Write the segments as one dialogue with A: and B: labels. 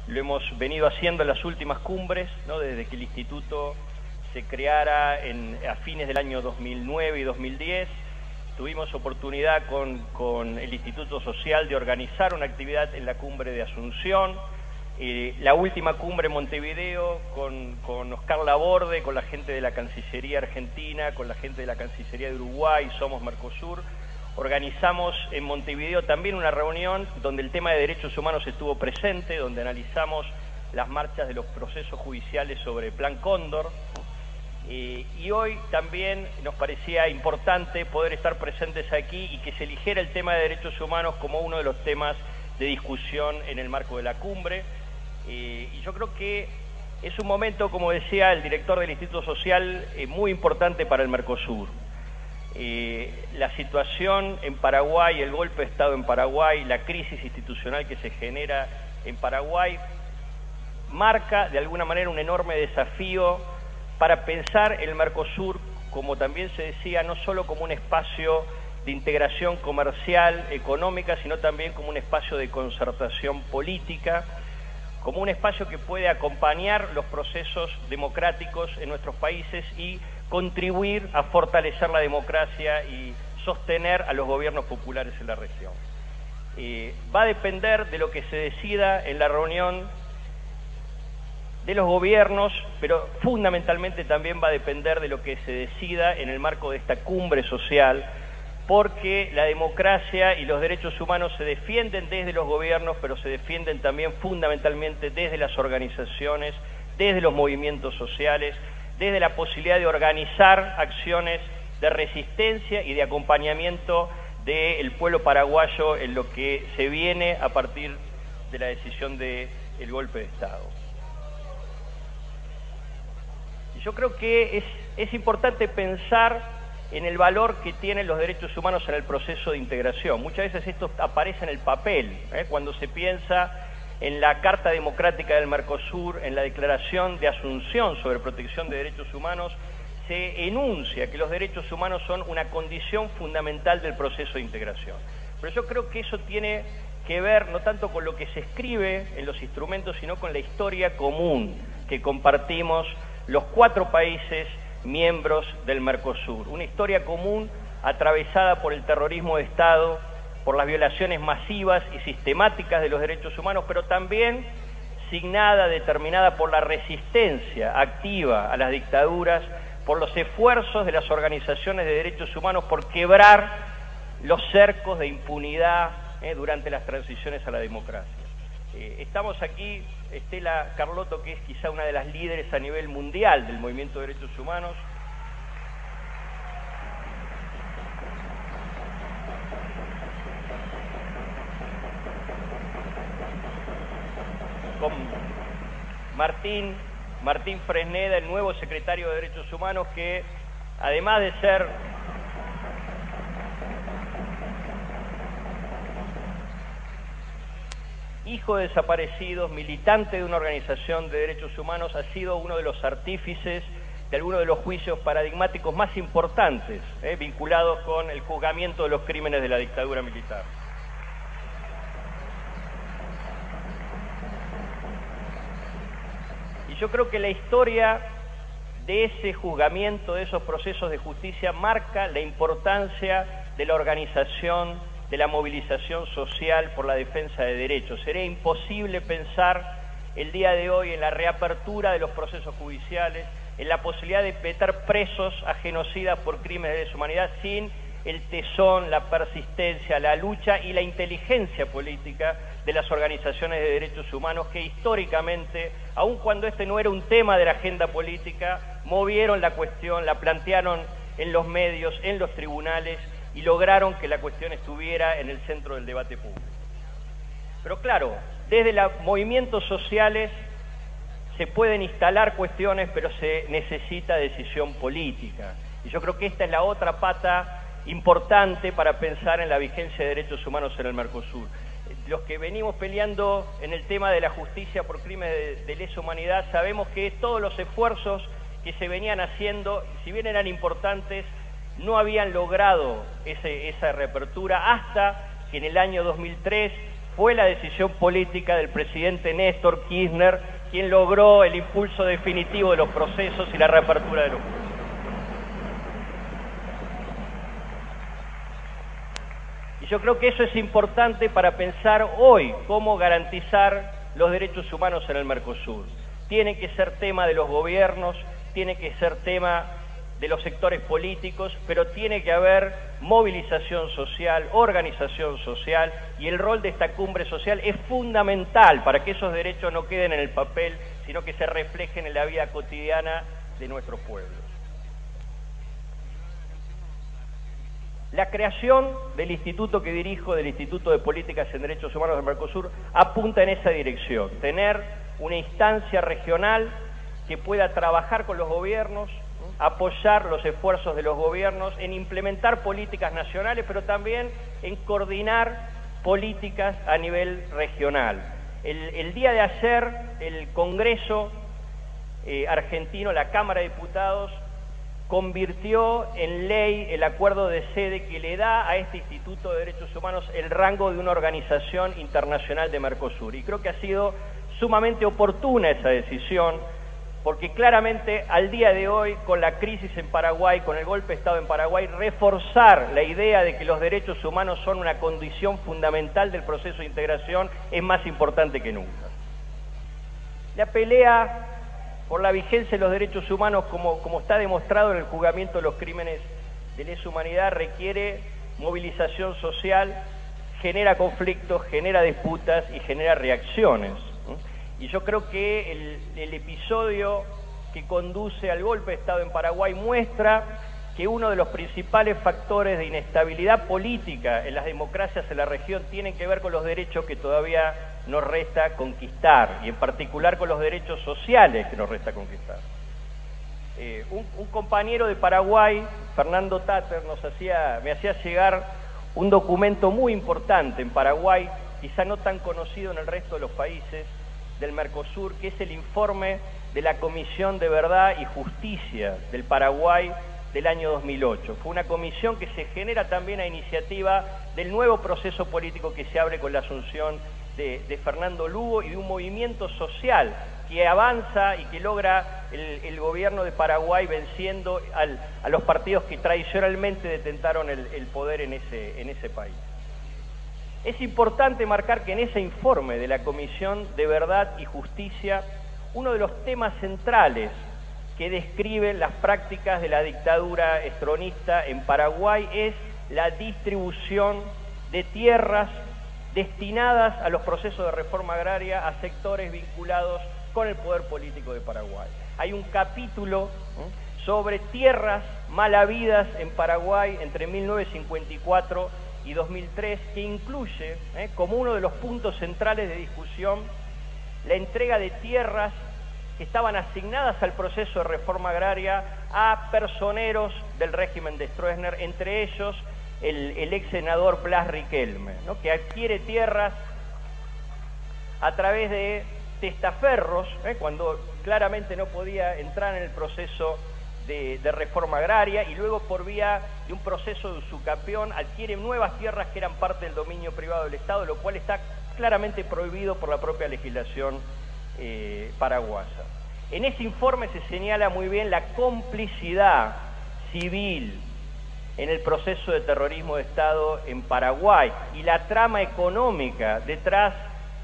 A: lo hemos venido haciendo en las últimas cumbres, ¿no? Desde que el Instituto se creara a fines del año 2009 y 2010. Tuvimos oportunidad con el Instituto Social de organizar una actividad en la cumbre de Asunción, la última cumbre en Montevideo con Oscar Laborde, con la gente de la Cancillería Argentina, con la gente de la Cancillería de Uruguay, Somos Mercosur. Organizamos en Montevideo también una reunión donde el tema de derechos humanos estuvo presente, donde analizamos las marchas de los procesos judiciales sobre Plan Cóndor. Y hoy también nos parecía importante poder estar presentes aquí y que se eligiera el tema de derechos humanos como uno de los temas de discusión en el marco de la cumbre. Y yo creo que es un momento, como decía el director del Instituto Social, muy importante para el Mercosur. La situación en Paraguay, el golpe de Estado en Paraguay, la crisis institucional que se genera en Paraguay, marca de alguna manera un enorme desafío para pensar el Mercosur, como también se decía, no solo como un espacio de integración comercial, económica, sino también como un espacio de concertación política, como un espacio que puede acompañar los procesos democráticos en nuestros países y contribuir a fortalecer la democracia y sostener a los gobiernos populares en la región. Va a depender de lo que se decida en la reunión de los gobiernos, pero fundamentalmente también va a depender de lo que se decida en el marco de esta cumbre social, porque la democracia y los derechos humanos se defienden desde los gobiernos, pero se defienden también fundamentalmente desde las organizaciones, desde los movimientos sociales, desde la posibilidad de organizar acciones de resistencia y de acompañamiento del pueblo paraguayo en lo que se viene a partir de la decisión del golpe de Estado. Y yo creo que es importante pensar en el valor que tienen los derechos humanos en el proceso de integración. Muchas veces esto aparece en el papel, cuando se piensa en la Carta Democrática del Mercosur, en la Declaración de Asunción sobre Protección de Derechos Humanos, se enuncia que los derechos humanos son una condición fundamental del proceso de integración. Pero yo creo que eso tiene que ver no tanto con lo que se escribe en los instrumentos, sino con la historia común que compartimos los 4 países miembros del Mercosur. Una historia común atravesada por el terrorismo de Estado, por las violaciones masivas y sistemáticas de los derechos humanos, pero también signada, determinada por la resistencia activa a las dictaduras, por los esfuerzos de las organizaciones de derechos humanos por quebrar los cercos de impunidad durante las transiciones a la democracia. Estamos aquí, Estela Carlotto, que es quizá una de las líderes a nivel mundial del movimiento de derechos humanos. Con Martín Fresneda, el nuevo secretario de Derechos Humanos, que además de ser hijo de desaparecidos, militante de una organización de derechos humanos, ha sido uno de los artífices de algunos de los juicios paradigmáticos más importantes, vinculados con el juzgamiento de los crímenes de la dictadura militar. Y yo creo que la historia de ese juzgamiento, de esos procesos de justicia, marca la importancia de la organización, de la movilización social por la defensa de derechos. Sería imposible pensar el día de hoy en la reapertura de los procesos judiciales, en la posibilidad de meter presos a genocidas por crímenes de deshumanidad sin el tesón, la persistencia, la lucha y la inteligencia política de las organizaciones de derechos humanos que históricamente, aun cuando este no era un tema de la agenda política, movieron la cuestión, la plantearon en los medios, en los tribunales, y lograron que la cuestión estuviera en el centro del debate público. Pero claro, desde los movimientos sociales se pueden instalar cuestiones, pero se necesita decisión política. Y yo creo que esta es la otra pata importante para pensar en la vigencia de derechos humanos en el Mercosur. Los que venimos peleando en el tema de la justicia por crímenes de lesa humanidad sabemos que todos los esfuerzos que se venían haciendo, si bien eran importantes, no habían logrado esa reapertura hasta que en el año 2003 fue la decisión política del presidente Néstor Kirchner quien logró el impulso definitivo de los procesos y la reapertura de los juicios. Y yo creo que eso es importante para pensar hoy cómo garantizar los derechos humanos en el Mercosur. Tiene que ser tema de los gobiernos, tiene que ser tema de los sectores políticos, pero tiene que haber movilización social, organización social, y el rol de esta cumbre social es fundamental para que esos derechos no queden en el papel, sino que se reflejen en la vida cotidiana de nuestros pueblos. La creación del instituto que dirijo, del Instituto de Políticas en Derechos Humanos del Mercosur, apunta en esa dirección, tener una instancia regional que pueda trabajar con los gobiernos, apoyar los esfuerzos de los gobiernos en implementar políticas nacionales, pero también en coordinar políticas a nivel regional. El día de ayer, el Congreso argentino, la Cámara de Diputados, convirtió en ley el acuerdo de sede que le da a este Instituto de Derechos Humanos el rango de una organización internacional de Mercosur. Y creo que ha sido sumamente oportuna esa decisión, porque claramente al día de hoy, con la crisis en Paraguay, con el golpe de Estado en Paraguay, reforzar la idea de que los derechos humanos son una condición fundamental del proceso de integración es más importante que nunca. La pelea por la vigencia de los derechos humanos, como está demostrado en el juzgamiento de los crímenes de lesa humanidad, requiere movilización social, genera conflictos, genera disputas y genera reacciones. Y yo creo que el episodio que conduce al golpe de Estado en Paraguay muestra que uno de los principales factores de inestabilidad política en las democracias en la región tiene que ver con los derechos que todavía nos resta conquistar, y en particular con los derechos sociales que nos resta conquistar. Un compañero de Paraguay, Fernando Tatter, me hacía llegar un documento muy importante en Paraguay, quizá no tan conocido en el resto de los países del Mercosur, que es el informe de la Comisión de Verdad y Justicia del Paraguay del año 2008. Fue una comisión que se genera también a iniciativa del nuevo proceso político que se abre con la asunción de Fernando Lugo y de un movimiento social que avanza y que logra el gobierno de Paraguay venciendo a los partidos que tradicionalmente detentaron el poder en ese país. Es importante marcar que en ese informe de la Comisión de Verdad y Justicia, uno de los temas centrales que describe las prácticas de la dictadura estronista en Paraguay es la distribución de tierras destinadas a los procesos de reforma agraria a sectores vinculados con el poder político de Paraguay. Hay un capítulo sobre tierras mal habidas en Paraguay entre 1954 y 2003, que incluye como uno de los puntos centrales de discusión la entrega de tierras que estaban asignadas al proceso de reforma agraria a personeros del régimen de Stroessner, entre ellos el ex senador Blas Riquelme, que adquiere tierras a través de testaferros, cuando claramente no podía entrar en el proceso de reforma agraria, y luego por vía de un proceso de usucapión adquiere nuevas tierras que eran parte del dominio privado del Estado, lo cual está claramente prohibido por la propia legislación paraguaya. En ese informe se señala muy bien la complicidad civil en el proceso de terrorismo de Estado en Paraguay y la trama económica detrás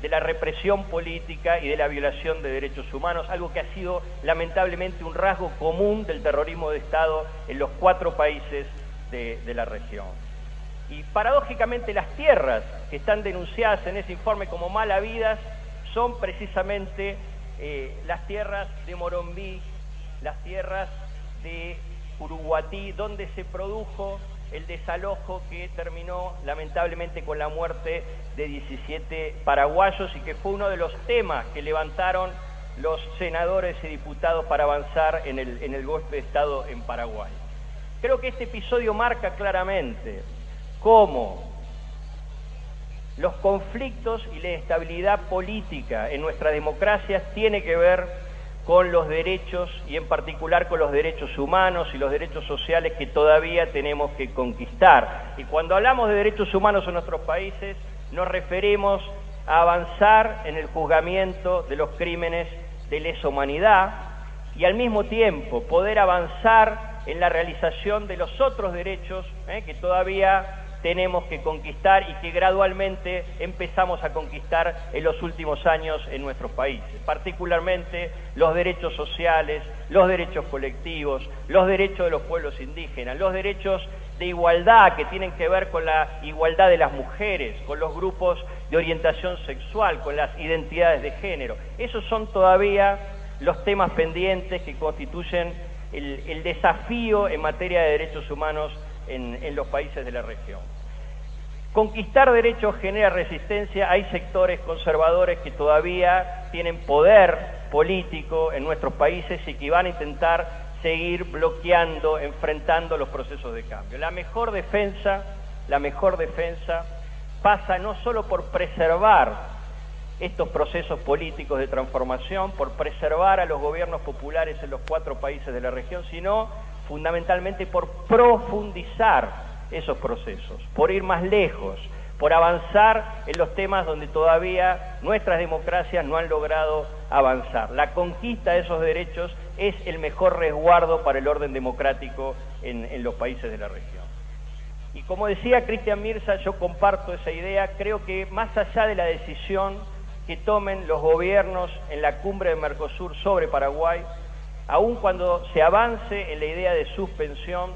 A: de la represión política y de la violación de derechos humanos, algo que ha sido lamentablemente un rasgo común del terrorismo de Estado en los 4 países de la región. Y paradójicamente las tierras que están denunciadas en ese informe como mal habidas son precisamente las tierras de Morombí, las tierras de Uruguatí, donde se produjo el desalojo que terminó lamentablemente con la muerte de 17 paraguayos y que fue uno de los temas que levantaron los senadores y diputados para avanzar en el golpe de Estado en Paraguay. Creo que este episodio marca claramente cómo los conflictos y la inestabilidad política en nuestras democracias tiene que ver con los derechos y en particular con los derechos humanos y los derechos sociales que todavía tenemos que conquistar. Y cuando hablamos de derechos humanos en nuestros países nos referimos a avanzar en el juzgamiento de los crímenes de lesa humanidad y al mismo tiempo poder avanzar en la realización de los otros derechos que todavía tenemos que conquistar y que gradualmente empezamos a conquistar en los últimos años en nuestros países, particularmente los derechos sociales, los derechos colectivos, los derechos de los pueblos indígenas, los derechos de igualdad que tienen que ver con la igualdad de las mujeres, con los grupos de orientación sexual, con las identidades de género. Esos son todavía los temas pendientes que constituyen el desafío en materia de derechos humanos en los países de la región. Conquistar derechos genera resistencia. Hay sectores conservadores que todavía tienen poder político en nuestros países y que van a intentar seguir bloqueando, enfrentando los procesos de cambio. La mejor defensa pasa no solo por preservar estos procesos políticos de transformación, por preservar a los gobiernos populares en los 4 países de la región, sino fundamentalmente por profundizar esos procesos, por ir más lejos, por avanzar en los temas donde todavía nuestras democracias no han logrado avanzar. La conquista de esos derechos es el mejor resguardo para el orden democrático en los países de la región. Y como decía Cristian Mirza, yo comparto esa idea. Creo que más allá de la decisión que tomen los gobiernos en la cumbre de Mercosur sobre Paraguay, aun cuando se avance en la idea de suspensión,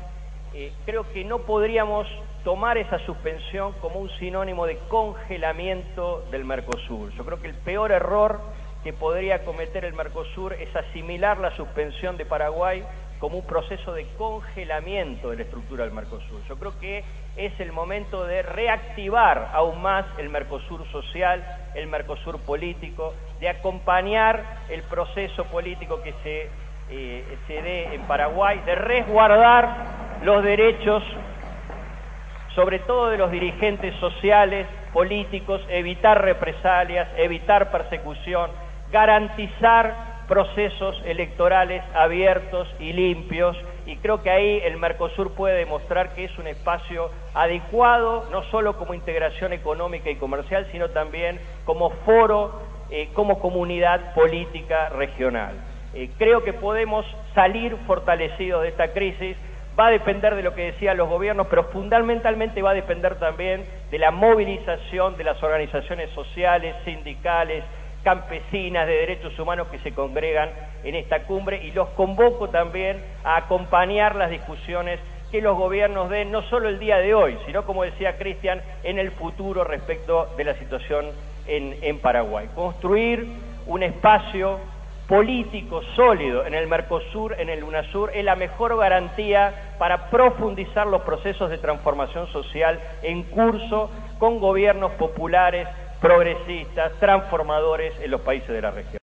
A: creo que no podríamos tomar esa suspensión como un sinónimo de congelamiento del Mercosur. Yo creo que el peor error que podría cometer el Mercosur es asimilar la suspensión de Paraguay como un proceso de congelamiento de la estructura del Mercosur. Yo creo que es el momento de reactivar aún más el Mercosur social, el Mercosur político, de acompañar el proceso político que se dé en Paraguay, de resguardar los derechos, sobre todo de los dirigentes sociales, políticos, evitar represalias, evitar persecución, garantizar procesos electorales abiertos y limpios, y creo que ahí el Mercosur puede demostrar que es un espacio adecuado, no solo como integración económica y comercial, sino también como foro, como comunidad política regional. Creo que podemos salir fortalecidos de esta crisis. Va a depender de lo que decían los gobiernos, pero fundamentalmente va a depender también de la movilización de las organizaciones sociales, sindicales, campesinas, de derechos humanos que se congregan en esta cumbre, y los convoco también a acompañar las discusiones que los gobiernos den, no solo el día de hoy, sino, como decía Cristian, en el futuro respecto de la situación en Paraguay. Construir un espacio político sólido en el Mercosur, en el UNASUR, es la mejor garantía para profundizar los procesos de transformación social en curso con gobiernos populares, progresistas, transformadores en los países de la región.